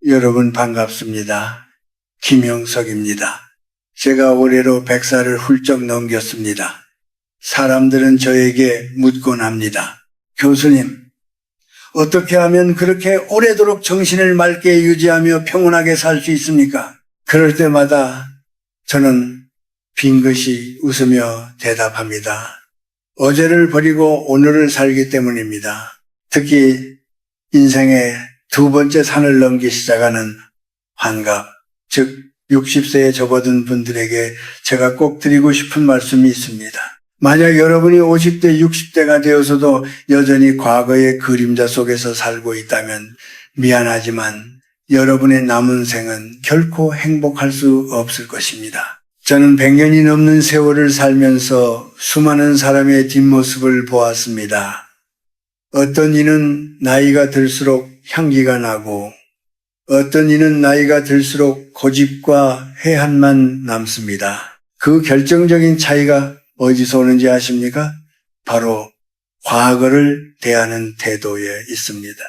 여러분 반갑습니다. 김영석입니다. 제가 올해로 100살을 훌쩍 넘겼습니다. 사람들은 저에게 묻곤 합니다. 교수님, 어떻게 하면 그렇게 오래도록 정신을 맑게 유지하며 평온하게 살 수 있습니까? 그럴 때마다 저는 빙긋이 웃으며 대답합니다. 어제를 버리고 오늘을 살기 때문입니다. 특히 인생의 두 번째 산을 넘기 시작하는 환갑, 즉 60세에 접어든 분들에게 제가 꼭 드리고 싶은 말씀이 있습니다. 만약 여러분이 50대, 60대가 되어서도 여전히 과거의 그림자 속에서 살고 있다면 미안하지만 여러분의 남은 생은 결코 행복할 수 없을 것입니다. 저는 100년이 넘는 세월을 살면서 수많은 사람의 뒷모습을 보았습니다. 어떤 이는 나이가 들수록 향기가 나고 어떤 이는 나이가 들수록 고집과 해한만 남습니다. 그 결정적인 차이가 어디서 오는지 아십니까? 바로 과거를 대하는 태도에 있습니다.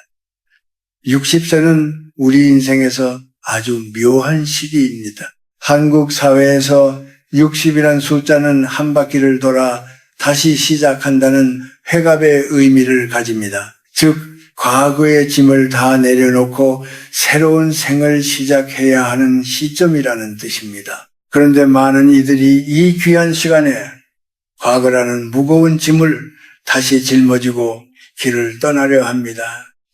60세는 우리 인생에서 아주 묘한 시기입니다. 한국 사회에서 60이란 숫자는 한 바퀴를 돌아 다시 시작한다는 회갑의 의미를 가집니다. 즉 과거의 짐을 다 내려놓고 새로운 생을 시작해야 하는 시점이라는 뜻입니다. 그런데 많은 이들이 이 귀한 시간에 과거라는 무거운 짐을 다시 짊어지고 길을 떠나려 합니다.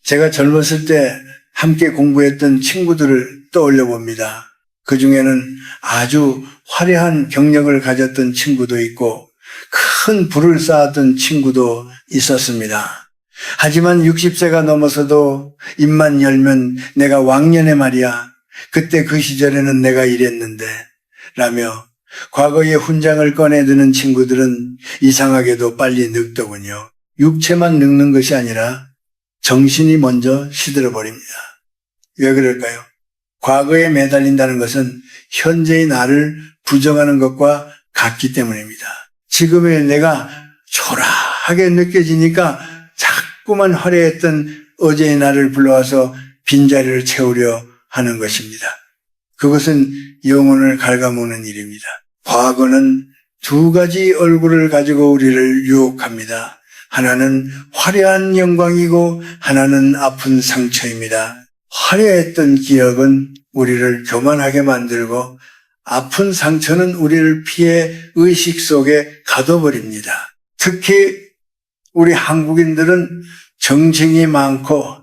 제가 젊었을 때 함께 공부했던 친구들을 떠올려 봅니다. 그 중에는 아주 화려한 경력을 가졌던 친구도 있고 큰 부를 쌓았던 친구도 있었습니다. 하지만 60세가 넘어서도 입만 열면 내가 왕년에 말이야, 그때 그 시절에는 내가 이랬는데 라며 과거의 훈장을 꺼내드는 친구들은 이상하게도 빨리 늙더군요. 육체만 늙는 것이 아니라 정신이 먼저 시들어버립니다. 왜 그럴까요? 과거에 매달린다는 것은 현재의 나를 부정하는 것과 같기 때문입니다. 지금의 내가 초라하게 느껴지니까 자꾸만 화려했던 어제의 나를 불러와서 빈자리를 채우려 하는 것입니다. 그것은 영혼을 갉아먹는 일입니다. 과거는 두 가지 얼굴을 가지고 우리를 유혹합니다. 하나는 화려한 영광이고 하나는 아픈 상처입니다. 화려했던 기억은 우리를 교만하게 만들고 아픈 상처는 우리를 피해 의식 속에 가둬버립니다. 특히 우리 한국인들은 정情이 많고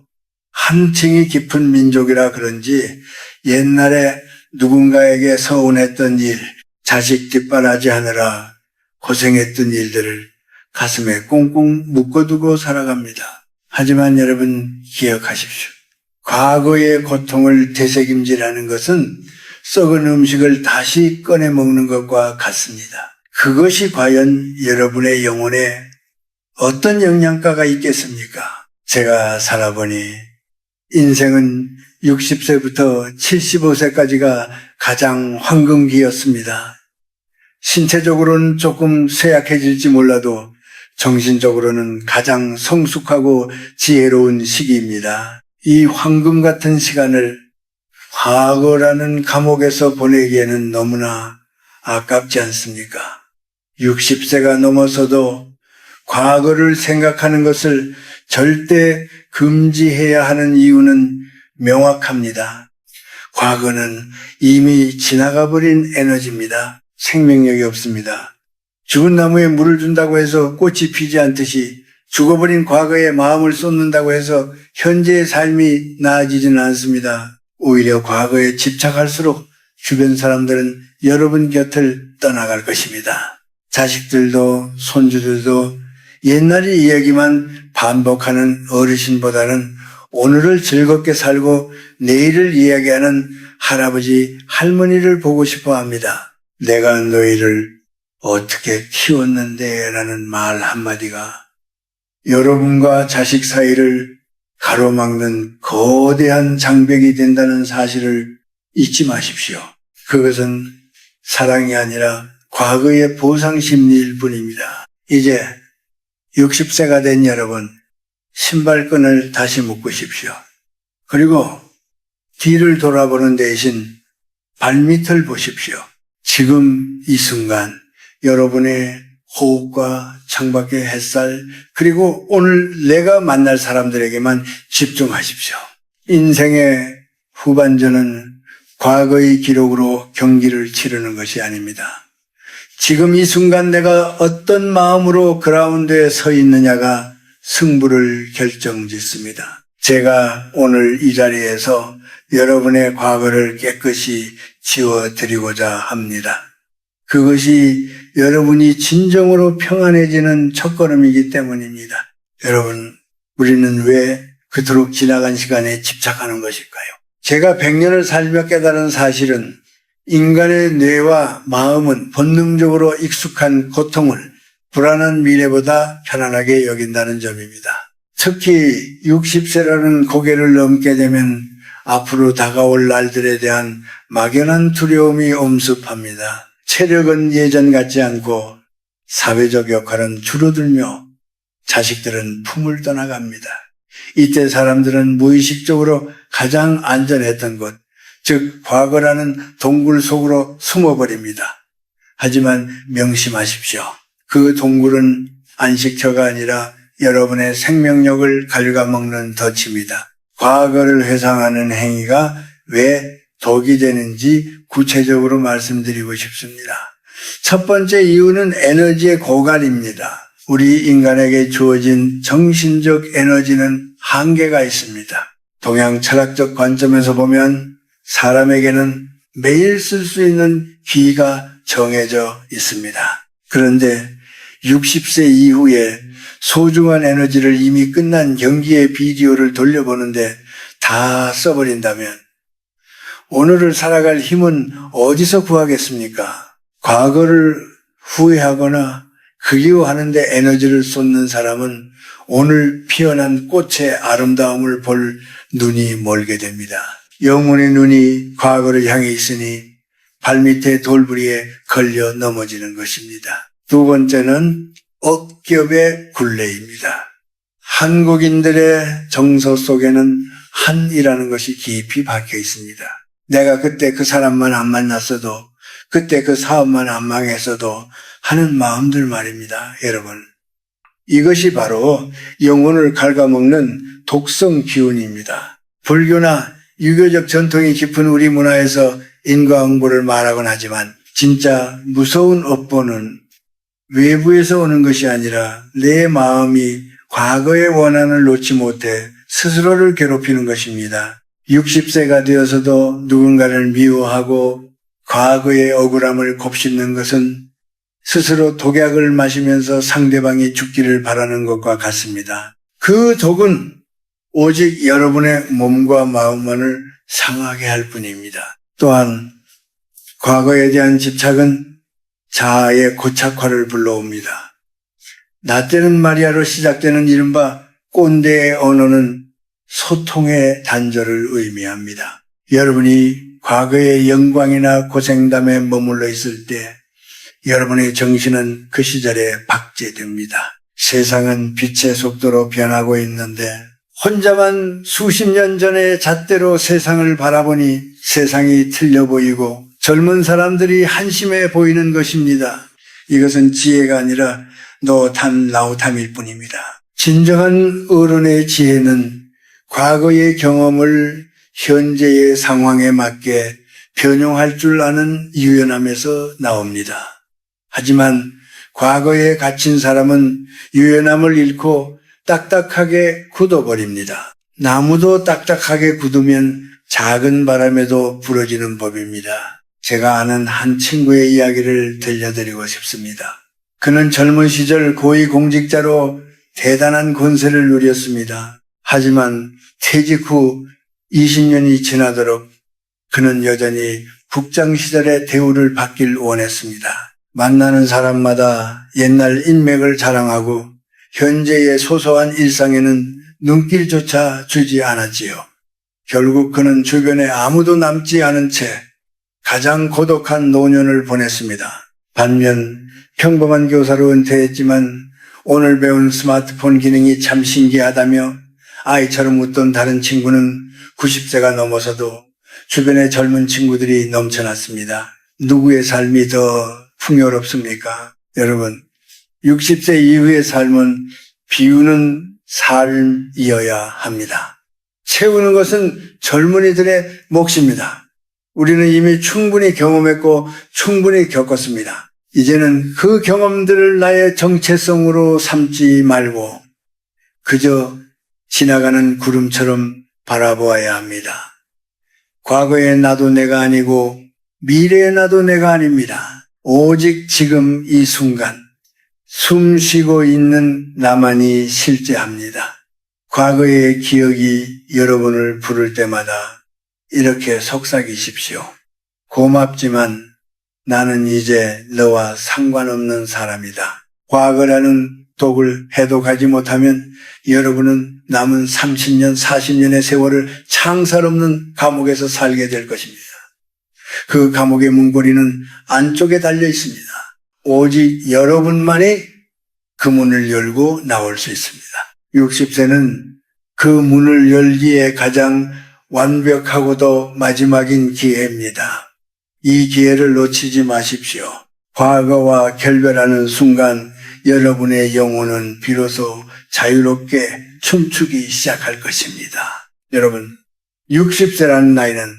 한층이 깊은 민족이라 그런지 옛날에 누군가에게 서운했던 일, 자식 뒷바라지 하느라 고생했던 일들을 가슴에 꽁꽁 묶어두고 살아갑니다. 하지만 여러분 기억하십시오. 과거의 고통을 되새김질하는 것은 썩은 음식을 다시 꺼내 먹는 것과 같습니다. 그것이 과연 여러분의 영혼에 어떤 영양가가 있겠습니까? 제가 살아보니 인생은 60세부터 75세까지가 가장 황금기였습니다. 신체적으로는 조금 쇠약해질지 몰라도 정신적으로는 가장 성숙하고 지혜로운 시기입니다. 이 황금 같은 시간을 과거라는 감옥에서 보내기에는 너무나 아깝지 않습니까? 60세가 넘어서도 과거를 생각하는 것을 절대 금지해야 하는 이유는 명확합니다. 과거는 이미 지나가 버린 에너지입니다. 생명력이 없습니다. 죽은 나무에 물을 준다고 해서 꽃이 피지 않듯이 죽어버린 과거에 마음을 쏟는다고 해서 현재의 삶이 나아지지는 않습니다. 오히려 과거에 집착할수록 주변 사람들은 여러분 곁을 떠나갈 것입니다. 자식들도 손주들도 옛날 이야기만 반복하는 어르신보다는 오늘을 즐겁게 살고 내일을 이야기하는 할아버지, 할머니를 보고 싶어 합니다. 내가 너희를 어떻게 키웠는데 라는 말 한마디가 여러분과 자식 사이를 가로막는 거대한 장벽이 된다는 사실을 잊지 마십시오. 그것은 사랑이 아니라 과거의 보상 심리일 뿐입니다. 이제 60세가 된 여러분, 신발끈을 다시 묶으십시오. 그리고 뒤를 돌아보는 대신 발밑을 보십시오. 지금 이 순간 여러분의 호흡과 창밖의 햇살 그리고 오늘 내가 만날 사람들에게만 집중하십시오. 인생의 후반전은 과거의 기록으로 경기를 치르는 것이 아닙니다. 지금 이 순간 내가 어떤 마음으로 그라운드에 서 있느냐가 승부를 결정짓습니다. 제가 오늘 이 자리에서 여러분의 과거를 깨끗이 지워드리고자 합니다. 그것이 여러분이 진정으로 평안해지는 첫걸음이기 때문입니다. 여러분, 우리는 왜 그토록 지나간 시간에 집착하는 것일까요? 제가 100년을 살며 깨달은 사실은 인간의 뇌와 마음은 본능적으로 익숙한 고통을 불안한 미래보다 편안하게 여긴다는 점입니다. 특히 60세라는 고개를 넘게 되면 앞으로 다가올 날들에 대한 막연한 두려움이 엄습합니다. 체력은 예전 같지 않고 사회적 역할은 줄어들며 자식들은 품을 떠나갑니다. 이때 사람들은 무의식적으로 가장 안전했던 곳, 즉 과거라는 동굴 속으로 숨어버립니다. 하지만 명심하십시오. 그 동굴은 안식처가 아니라 여러분의 생명력을 갉아먹는 덫입니다. 과거를 회상하는 행위가 왜 독이 되는지 구체적으로 말씀드리고 싶습니다. 첫 번째 이유는 에너지의 고갈입니다. 우리 인간에게 주어진 정신적 에너지는 한계가 있습니다. 동양 철학적 관점에서 보면 사람에게는 매일 쓸 수 있는 기가 정해져 있습니다. 그런데 60세 이후에 소중한 에너지를 이미 끝난 경기의 비디오를 돌려보는데 다 써버린다면 오늘을 살아갈 힘은 어디서 구하겠습니까? 과거를 후회하거나 그리워하는데 에너지를 쏟는 사람은 오늘 피어난 꽃의 아름다움을 볼 눈이 멀게 됩니다. 영혼의 눈이 과거를 향해 있으니 발밑에 돌부리에 걸려 넘어지는 것입니다. 두 번째는 억겹의 굴레입니다. 한국인들의 정서 속에는 한이라는 것이 깊이 박혀 있습니다. 내가 그때 그 사람만 안 만났어도, 그때 그 사업만 안 망했어도 하는 마음들 말입니다. 여러분, 이것이 바로 영혼을 갉아먹는 독성 기운입니다. 불교나 유교적 전통이 깊은 우리 문화에서 인과응보를 말하곤 하지만 진짜 무서운 업보는 외부에서 오는 것이 아니라 내 마음이 과거의 원한을 놓지 못해 스스로를 괴롭히는 것입니다. 60세가 되어서도 누군가를 미워하고 과거의 억울함을 곱씹는 것은 스스로 독약을 마시면서 상대방이 죽기를 바라는 것과 같습니다. 그 독은 오직 여러분의 몸과 마음만을 상하게 할 뿐입니다. 또한 과거에 대한 집착은 자아의 고착화를 불러옵니다. 나 때는 말이야로 시작되는 이른바 꼰대의 언어는 소통의 단절을 의미합니다. 여러분이 과거의 영광이나 고생담에 머물러 있을 때 여러분의 정신은 그 시절에 박제됩니다. 세상은 빛의 속도로 변하고 있는데 혼자만 수십 년 전의 잣대로 세상을 바라보니 세상이 틀려 보이고 젊은 사람들이 한심해 보이는 것입니다. 이것은 지혜가 아니라 노탐라우탐일 뿐입니다. 진정한 어른의 지혜는 과거의 경험을 현재의 상황에 맞게 변용할 줄 아는 유연함에서 나옵니다. 하지만 과거에 갇힌 사람은 유연함을 잃고 딱딱하게 굳어버립니다. 나무도 딱딱하게 굳으면 작은 바람에도 부러지는 법입니다. 제가 아는 한 친구의 이야기를 들려드리고 싶습니다. 그는 젊은 시절 고위공직자로 대단한 권세를 누렸습니다. 하지만 퇴직 후 20년이 지나도록 그는 여전히 국장 시절의 대우를 받길 원했습니다. 만나는 사람마다 옛날 인맥을 자랑하고 현재의 소소한 일상에는 눈길조차 주지 않았지요. 결국 그는 주변에 아무도 남지 않은 채 가장 고독한 노년을 보냈습니다. 반면 평범한 교사로 은퇴했지만 오늘 배운 스마트폰 기능이 참 신기하다며 아이처럼 웃던 다른 친구는 90세가 넘어서도 주변에 젊은 친구들이 넘쳐났습니다. 누구의 삶이 더 풍요롭습니까? 여러분, 60세 이후의 삶은 비우는 삶이어야 합니다. 채우는 것은 젊은이들의 몫입니다. 우리는 이미 충분히 경험했고 충분히 겪었습니다. 이제는 그 경험들을 나의 정체성으로 삼지 말고 그저 지나가는 구름처럼 바라보아야 합니다. 과거의 나도 내가 아니고 미래의 나도 내가 아닙니다. 오직 지금 이 순간 숨 쉬고 있는 나만이 실제합니다. 과거의 기억이 여러분을 부를 때마다 이렇게 속삭이십시오. 고맙지만 나는 이제 너와 상관없는 사람이다. 과거라는 독을 해독하지 못하면 여러분은 남은 30년, 40년의 세월을 창살 없는 감옥에서 살게 될 것입니다. 그 감옥의 문고리는 안쪽에 달려 있습니다. 오직 여러분만이 그 문을 열고 나올 수 있습니다. 60세는 그 문을 열기에 가장 완벽하고도 마지막인 기회입니다. 이 기회를 놓치지 마십시오. 과거와 결별하는 순간 여러분의 영혼은 비로소 자유롭게 춤추기 시작할 것입니다. 여러분, 60세라는 나이는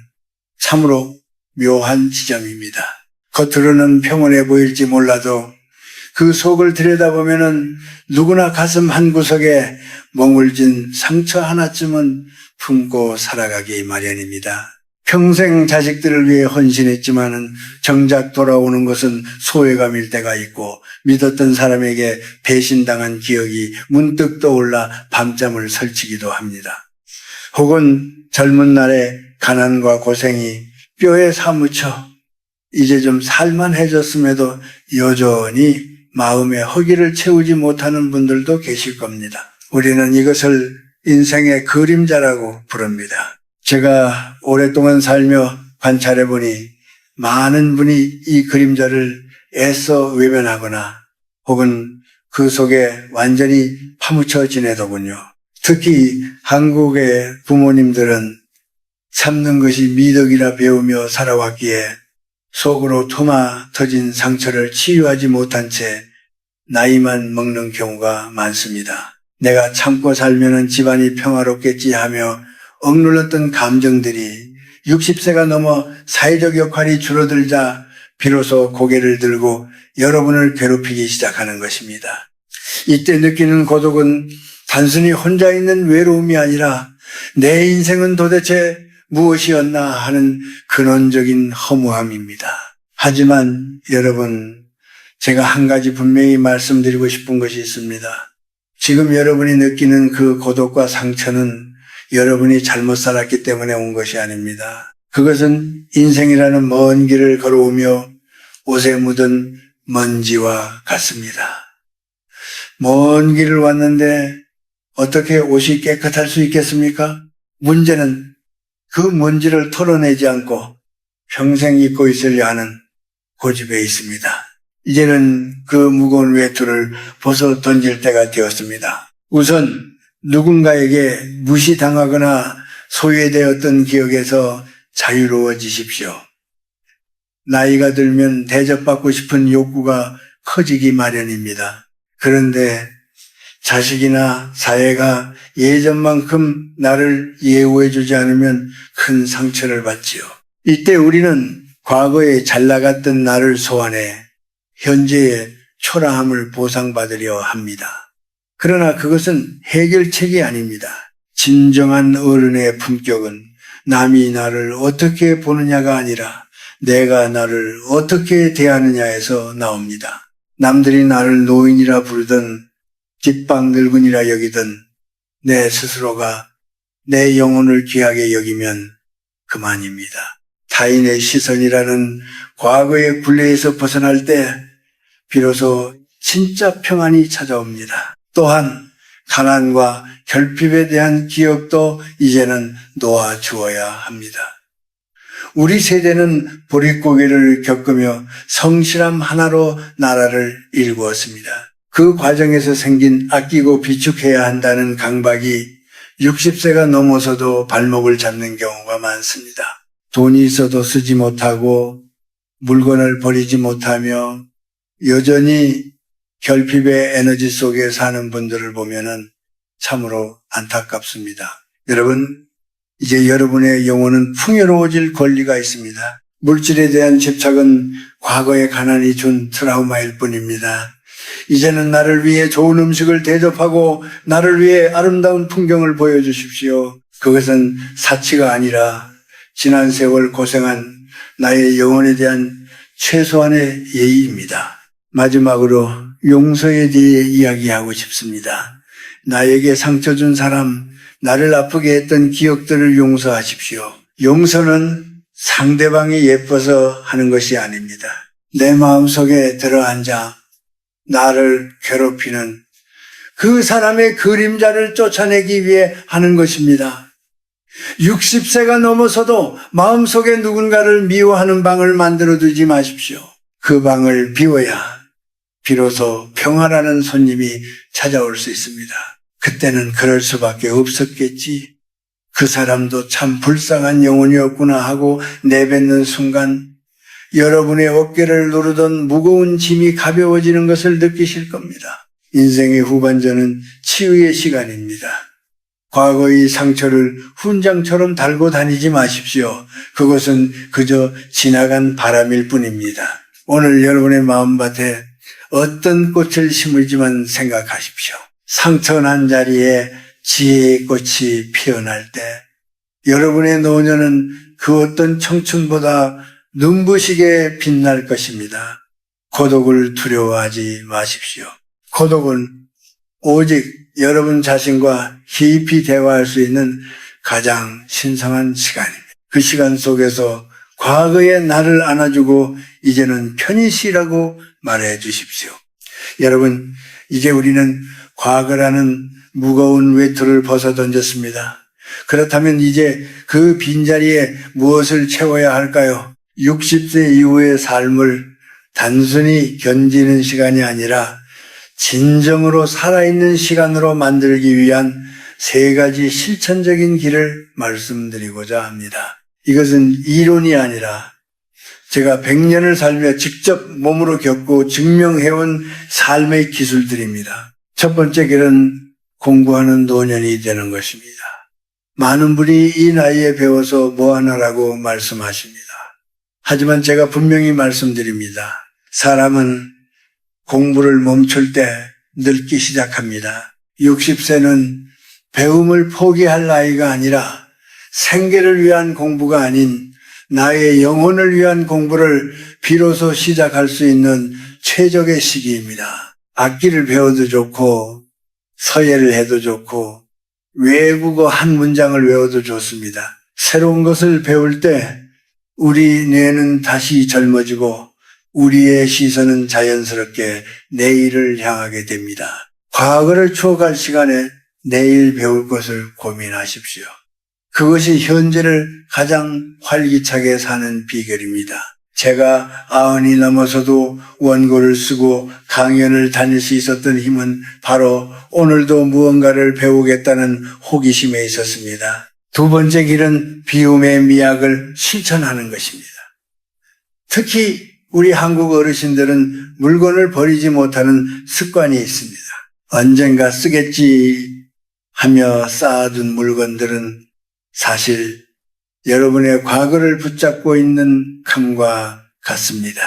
참으로 묘한 지점입니다. 겉으로는 평온해 보일지 몰라도 그 속을 들여다보면은 누구나 가슴 한구석에 멍울진 상처 하나쯤은 품고 살아가기 마련입니다. 평생 자식들을 위해 헌신했지만은 정작 돌아오는 것은 소외감일 때가 있고 믿었던 사람에게 배신당한 기억이 문득 떠올라 밤잠을 설치기도 합니다. 혹은 젊은 날의 가난과 고생이 뼈에 사무쳐 이제 좀 살만해졌음에도 여전히 마음의 허기를 채우지 못하는 분들도 계실 겁니다. 우리는 이것을 인생의 그림자라고 부릅니다. 제가 오랫동안 살며 관찰해보니 많은 분이 이 그림자를 애써 외면하거나 혹은 그 속에 완전히 파묻혀 지내더군요. 특히 한국의 부모님들은 참는 것이 미덕이라 배우며 살아왔기에 속으로 토마 터진 상처를 치유하지 못한 채 나이만 먹는 경우가 많습니다. 내가 참고 살면은 집안이 평화롭겠지 하며 억눌렀던 감정들이 60세가 넘어 사회적 역할이 줄어들자 비로소 고개를 들고 여러분을 괴롭히기 시작하는 것입니다. 이때 느끼는 고독은 단순히 혼자 있는 외로움이 아니라 내 인생은 도대체 무엇이었나 하는 근원적인 허무함입니다. 하지만 여러분, 제가 한 가지 분명히 말씀드리고 싶은 것이 있습니다. 지금 여러분이 느끼는 그 고독과 상처는 여러분이 잘못 살았기 때문에 온 것이 아닙니다. 그것은 인생이라는 먼 길을 걸어오며 옷에 묻은 먼지와 같습니다. 먼 길을 왔는데 어떻게 옷이 깨끗할 수 있겠습니까? 문제는 그 먼지를 털어내지 않고 평생 입고 있으려 하는 고집에 있습니다. 이제는 그 무거운 외투를 벗어 던질 때가 되었습니다. 우선 누군가에게 무시당하거나 소외되었던 기억에서 자유로워지십시오. 나이가 들면 대접받고 싶은 욕구가 커지기 마련입니다. 그런데 자식이나 사회가 예전만큼 나를 예우해주지 않으면 큰 상처를 받지요. 이때 우리는 과거에 잘 나갔던 나를 소환해 현재의 초라함을 보상받으려 합니다. 그러나 그것은 해결책이 아닙니다. 진정한 어른의 품격은 남이 나를 어떻게 보느냐가 아니라 내가 나를 어떻게 대하느냐에서 나옵니다. 남들이 나를 노인이라 부르든 뒷방 늙은이라 여기든 내 스스로가 내 영혼을 귀하게 여기면 그만입니다. 타인의 시선이라는 과거의 굴레에서 벗어날 때 비로소 진짜 평안이 찾아옵니다. 또한 가난과 결핍에 대한 기억도 이제는 놓아주어야 합니다. 우리 세대는 보릿고개를 겪으며 성실함 하나로 나라를 일구었습니다. 그 과정에서 생긴 아끼고 비축해야 한다는 강박이 60세가 넘어서도 발목을 잡는 경우가 많습니다. 돈이 있어도 쓰지 못하고 물건을 버리지 못하며 여전히 결핍의 에너지 속에 사는 분들을 보면은 참으로 안타깝습니다. 여러분, 이제 여러분의 영혼은 풍요로워질 권리가 있습니다. 물질에 대한 집착은 과거의 가난이 준 트라우마일 뿐입니다. 이제는 나를 위해 좋은 음식을 대접하고 나를 위해 아름다운 풍경을 보여주십시오. 그것은 사치가 아니라 지난 세월 고생한 나의 영혼에 대한 최소한의 예의입니다. 마지막으로 용서에 대해 이야기하고 싶습니다. 나에게 상처 준 사람, 나를 아프게 했던 기억들을 용서하십시오. 용서는 상대방이 예뻐서 하는 것이 아닙니다. 내 마음속에 들어앉아 나를 괴롭히는 그 사람의 그림자를 쫓아내기 위해 하는 것입니다. 60세가 넘어서도 마음속에 누군가를 미워하는 방을 만들어 두지 마십시오. 그 방을 비워야 비로소 평화라는 손님이 찾아올 수 있습니다. 그때는 그럴 수밖에 없었겠지. 그 사람도 참 불쌍한 영혼이었구나 하고 내뱉는 순간 여러분의 어깨를 누르던 무거운 짐이 가벼워지는 것을 느끼실 겁니다. 인생의 후반전은 치유의 시간입니다. 과거의 상처를 훈장처럼 달고 다니지 마십시오. 그것은 그저 지나간 바람일 뿐입니다. 오늘 여러분의 마음밭에 어떤 꽃을 심을지만 생각하십시오. 상처난 자리에 지혜의 꽃이 피어날 때 여러분의 노년은 그 어떤 청춘보다 눈부시게 빛날 것입니다. 고독을 두려워하지 마십시오. 고독은 오직 여러분 자신과 깊이 대화할 수 있는 가장 신성한 시간입니다. 그 시간 속에서 과거의 나를 안아주고 이제는 편히 쉬라고 말해 주십시오. 여러분, 이제 우리는 과거라는 무거운 외투를 벗어던졌습니다. 그렇다면 이제 그 빈자리에 무엇을 채워야 할까요? 60세 이후의 삶을 단순히 견디는 시간이 아니라 진정으로 살아있는 시간으로 만들기 위한 3가지 실천적인 길을 말씀드리고자 합니다. 이것은 이론이 아니라 제가 100년을 살며 직접 몸으로 겪고 증명해온 삶의 기술들입니다. 첫 번째 길은 공부하는 노년이 되는 것입니다. 많은 분이 이 나이에 배워서 뭐하나라고 말씀하십니다. 하지만 제가 분명히 말씀드립니다. 사람은 공부를 멈출 때 늙기 시작합니다. 60세는 배움을 포기할 나이가 아니라 생계를 위한 공부가 아닌 나의 영혼을 위한 공부를 비로소 시작할 수 있는 최적의 시기입니다. 악기를 배워도 좋고 서예를 해도 좋고 외국어 한 문장을 외워도 좋습니다. 새로운 것을 배울 때 우리 뇌는 다시 젊어지고 우리의 시선은 자연스럽게 내일을 향하게 됩니다. 과거를 추억할 시간에 내일 배울 것을 고민하십시오. 그것이 현재를 가장 활기차게 사는 비결입니다. 제가 90이 넘어서도 원고를 쓰고 강연을 다닐 수 있었던 힘은 바로 오늘도 무언가를 배우겠다는 호기심에 있었습니다. 두 번째 길은 비움의 미학을 실천하는 것입니다. 특히 우리 한국 어르신들은 물건을 버리지 못하는 습관이 있습니다. 언젠가 쓰겠지 하며 쌓아둔 물건들은 사실 여러분의 과거를 붙잡고 있는 칸과 같습니다.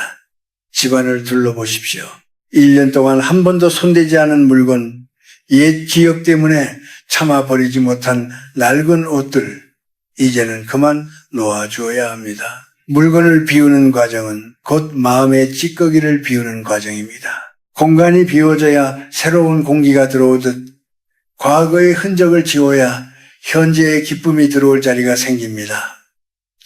집안을 둘러보십시오. 1년 동안 한 번도 손대지 않은 물건, 옛 기억 때문에 참아 버리지 못한 낡은 옷들, 이제는 그만 놓아주어야 합니다. 물건을 비우는 과정은 곧 마음의 찌꺼기를 비우는 과정입니다. 공간이 비워져야 새로운 공기가 들어오듯 과거의 흔적을 지워야 현재의 기쁨이 들어올 자리가 생깁니다.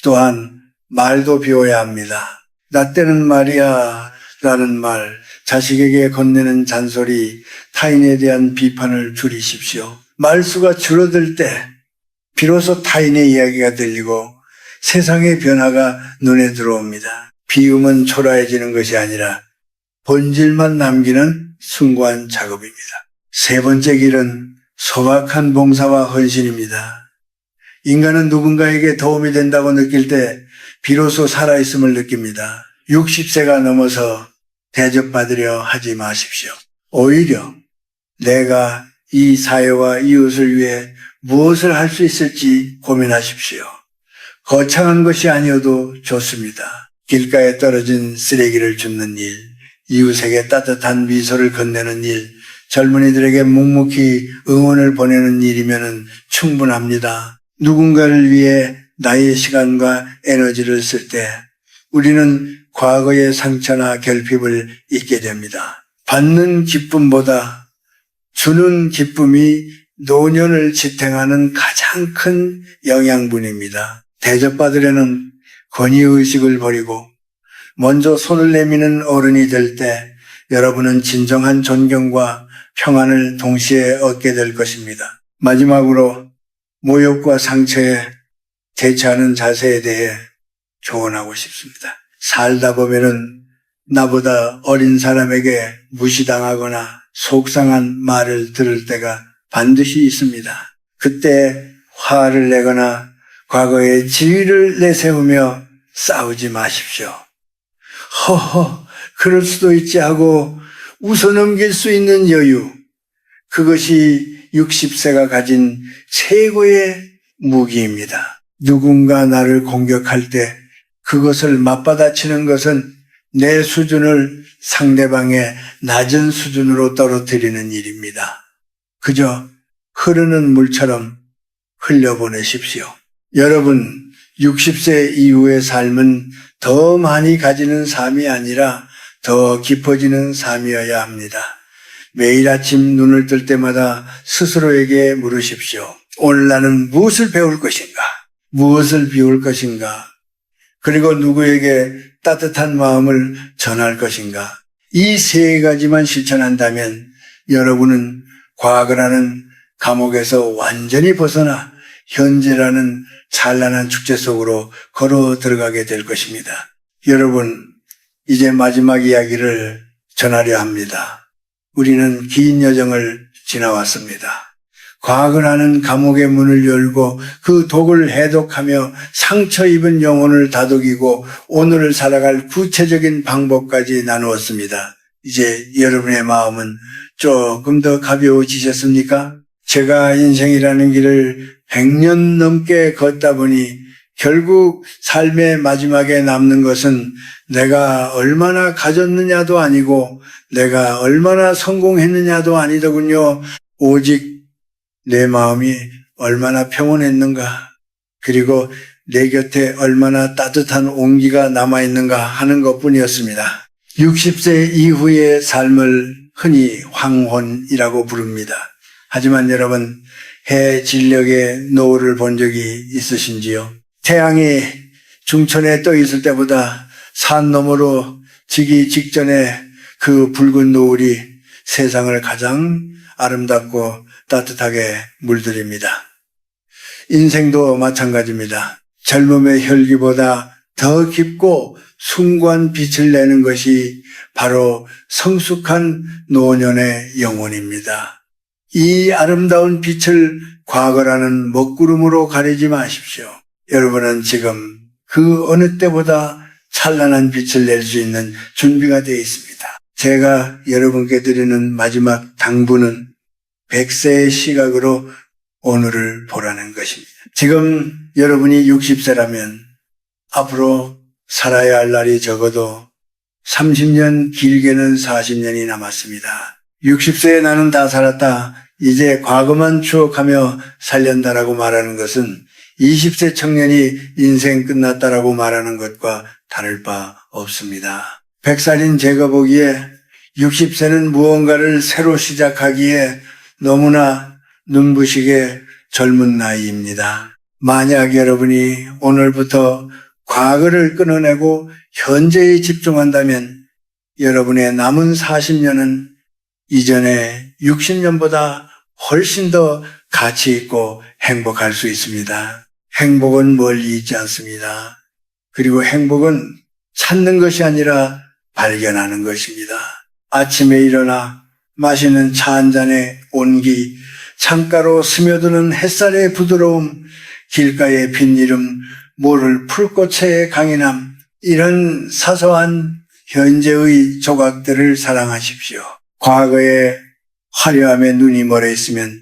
또한 말도 비워야 합니다. 나 때는 말이야 라는 말, 자식에게 건네는 잔소리, 타인에 대한 비판을 줄이십시오. 말수가 줄어들 때 비로소 타인의 이야기가 들리고 세상의 변화가 눈에 들어옵니다. 비움은 초라해지는 것이 아니라 본질만 남기는 숭고한 작업입니다. 세 번째 길은 소박한 봉사와 헌신입니다. 인간은 누군가에게 도움이 된다고 느낄 때 비로소 살아있음을 느낍니다. 60세가 넘어서 대접받으려 하지 마십시오. 오히려 내가 이 사회와 이웃을 위해 무엇을 할 수 있을지 고민하십시오. 거창한 것이 아니어도 좋습니다. 길가에 떨어진 쓰레기를 줍는 일, 이웃에게 따뜻한 미소를 건네는 일, 젊은이들에게 묵묵히 응원을 보내는 일이면 충분합니다. 누군가를 위해 나의 시간과 에너지를 쓸 때 우리는 과거의 상처나 결핍을 잊게 됩니다. 받는 기쁨보다 주는 기쁨이 노년을 지탱하는 가장 큰 영양분입니다. 대접받으려는 권위의식을 버리고 먼저 손을 내미는 어른이 될 때 여러분은 진정한 존경과 평안을 동시에 얻게 될 것입니다. 마지막으로 모욕과 상처에 대처하는 자세에 대해 조언하고 싶습니다. 살다 보면은 나보다 어린 사람에게 무시당하거나 속상한 말을 들을 때가 반드시 있습니다. 그때 화를 내거나 과거의 지위를 내세우며 싸우지 마십시오. 허허, 그럴 수도 있지 하고 웃어넘길 수 있는 여유, 그것이 60세가 가진 최고의 무기입니다. 누군가 나를 공격할 때 그것을 맞받아치는 것은 내 수준을 상대방의 낮은 수준으로 떨어뜨리는 일입니다. 그저 흐르는 물처럼 흘려보내십시오. 여러분, 60세 이후의 삶은 더 많이 가지는 삶이 아니라 더 깊어지는 삶이어야 합니다. 매일 아침 눈을 뜰 때마다 스스로에게 물으십시오. 오늘 나는 무엇을 배울 것인가? 무엇을 비울 것인가? 그리고 누구에게 따뜻한 마음을 전할 것인가? 이 세 가지만 실천한다면 여러분은 과거라는 감옥에서 완전히 벗어나 현재라는 찬란한 축제 속으로 걸어 들어가게 될 것입니다. 여러분, 이제 마지막 이야기를 전하려 합니다. 우리는 긴 여정을 지나왔습니다. 과거라는 감옥의 문을 열고 그 독을 해독하며 상처 입은 영혼을 다독이고 오늘을 살아갈 구체적인 방법까지 나누었습니다. 이제 여러분의 마음은 조금 더 가벼워지셨습니까? 제가 인생이라는 길을 100년 넘게 걷다 보니 결국 삶의 마지막에 남는 것은 내가 얼마나 가졌느냐도 아니고 내가 얼마나 성공했느냐도 아니더군요. 오직 내 마음이 얼마나 평온했는가, 그리고 내 곁에 얼마나 따뜻한 온기가 남아있는가 하는 것뿐이었습니다. 60세 이후의 삶을 흔히 황혼이라고 부릅니다. 하지만 여러분, 해 진력의 노을을 본 적이 있으신지요? 태양이 중천에 떠 있을 때보다 산 너머로 지기 직전에 그 붉은 노을이 세상을 가장 아름답고 따뜻하게 물들입니다. 인생도 마찬가지입니다. 젊음의 혈기보다 더 깊고 숭고한 빛을 내는 것이 바로 성숙한 노년의 영혼입니다. 이 아름다운 빛을 과거라는 먹구름으로 가리지 마십시오. 여러분은 지금 그 어느 때보다 찬란한 빛을 낼 수 있는 준비가 되어 있습니다. 제가 여러분께 드리는 마지막 당부는 100세의 시각으로 오늘을 보라는 것입니다. 지금 여러분이 60세라면 앞으로 살아야 할 날이 적어도 30년, 길게는 40년이 남았습니다. 60세에 나는 다 살았다, 이제 과거만 추억하며 살련다라고 말하는 것은 20세 청년이 인생 끝났다라고 말하는 것과 다를 바 없습니다. 100살인 제가 보기에 60세는 무언가를 새로 시작하기에 너무나 눈부시게 젊은 나이입니다. 만약 여러분이 오늘부터 과거를 끊어내고 현재에 집중한다면 여러분의 남은 40년은 이전의 60년보다 훨씬 더 가치 있고 행복할 수 있습니다. 행복은 멀리 있지 않습니다. 그리고 행복은 찾는 것이 아니라 발견하는 것입니다. 아침에 일어나 마시는 차 한 잔의 온기, 창가로 스며드는 햇살의 부드러움, 길가의 빈이름, 모를 풀꽃의 강인함, 이런 사소한 현재의 조각들을 사랑하십시오. 과거의 화려함에 눈이 멀어 있으면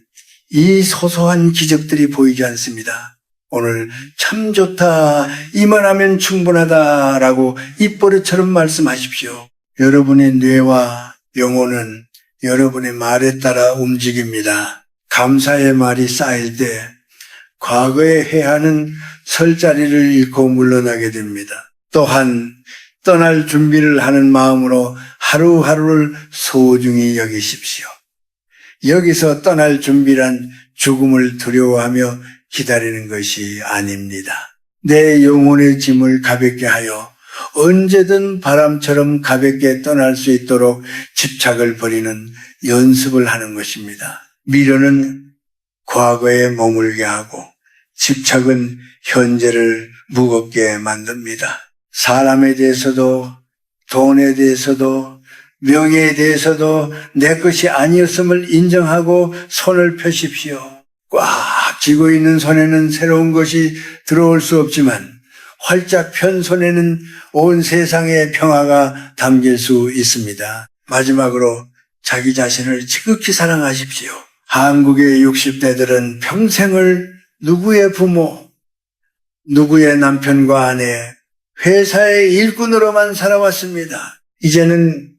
이 소소한 기적들이 보이지 않습니다. 오늘 참 좋다, 이만하면 충분하다라고 입버릇처럼 말씀하십시오. 여러분의 뇌와 영혼은 여러분의 말에 따라 움직입니다. 감사의 말이 쌓일 때 과거의 회한은 설 자리를 잃고 물러나게 됩니다. 또한 떠날 준비를 하는 마음으로 하루하루를 소중히 여기십시오. 여기서 떠날 준비란 죽음을 두려워하며 기다리는 것이 아닙니다. 내 영혼의 짐을 가볍게 하여 언제든 바람처럼 가볍게 떠날 수 있도록 집착을 버리는 연습을 하는 것입니다. 미련은 과거에 머물게 하고 집착은 현재를 무겁게 만듭니다. 사람에 대해서도 돈에 대해서도 명예에 대해서도 내 것이 아니었음을 인정하고 손을 펴십시오. 꽉 쥐고 있는 손에는 새로운 것이 들어올 수 없지만 활짝 편 손에는 온 세상의 평화가 담길 수 있습니다. 마지막으로 자기 자신을 지극히 사랑하십시오. 한국의 60대들은 평생을 누구의 부모, 누구의 남편과 아내, 회사의 일꾼으로만 살아왔습니다. 이제는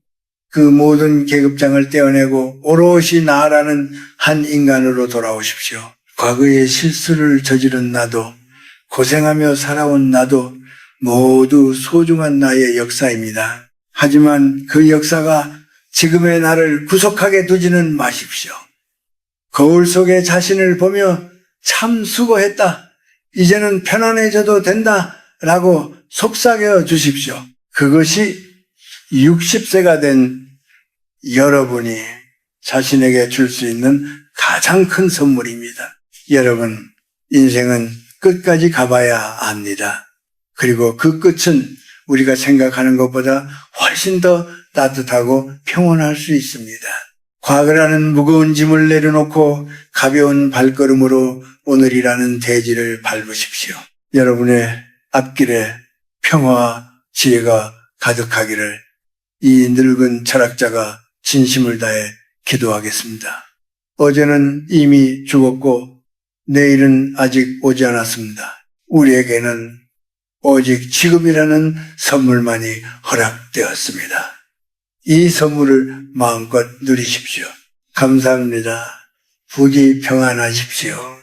그 모든 계급장을 떼어내고 오롯이 나라는 한 인간으로 돌아오십시오. 과거의 실수를 저지른 나도, 고생하며 살아온 나도 모두 소중한 나의 역사입니다. 하지만 그 역사가 지금의 나를 구속하게 두지는 마십시오. 거울 속에 자신을 보며 참 수고했다, 이제는 편안해져도 된다 라고 속삭여 주십시오. 그것이 60세가 된 여러분이 자신에게 줄 수 있는 가장 큰 선물입니다. 여러분, 인생은 끝까지 가봐야 합니다. 그리고 그 끝은 우리가 생각하는 것보다 훨씬 더 따뜻하고 평온할 수 있습니다. 과거라는 무거운 짐을 내려놓고 가벼운 발걸음으로 오늘이라는 대지를 밟으십시오. 여러분의 앞길에 평화와 지혜가 가득하기를 이 늙은 철학자가 진심을 다해 기도하겠습니다. 어제는 이미 죽었고 내일은 아직 오지 않았습니다. 우리에게는 오직 지금이라는 선물만이 허락되었습니다. 이 선물을 마음껏 누리십시오. 감사합니다. 부디 평안하십시오.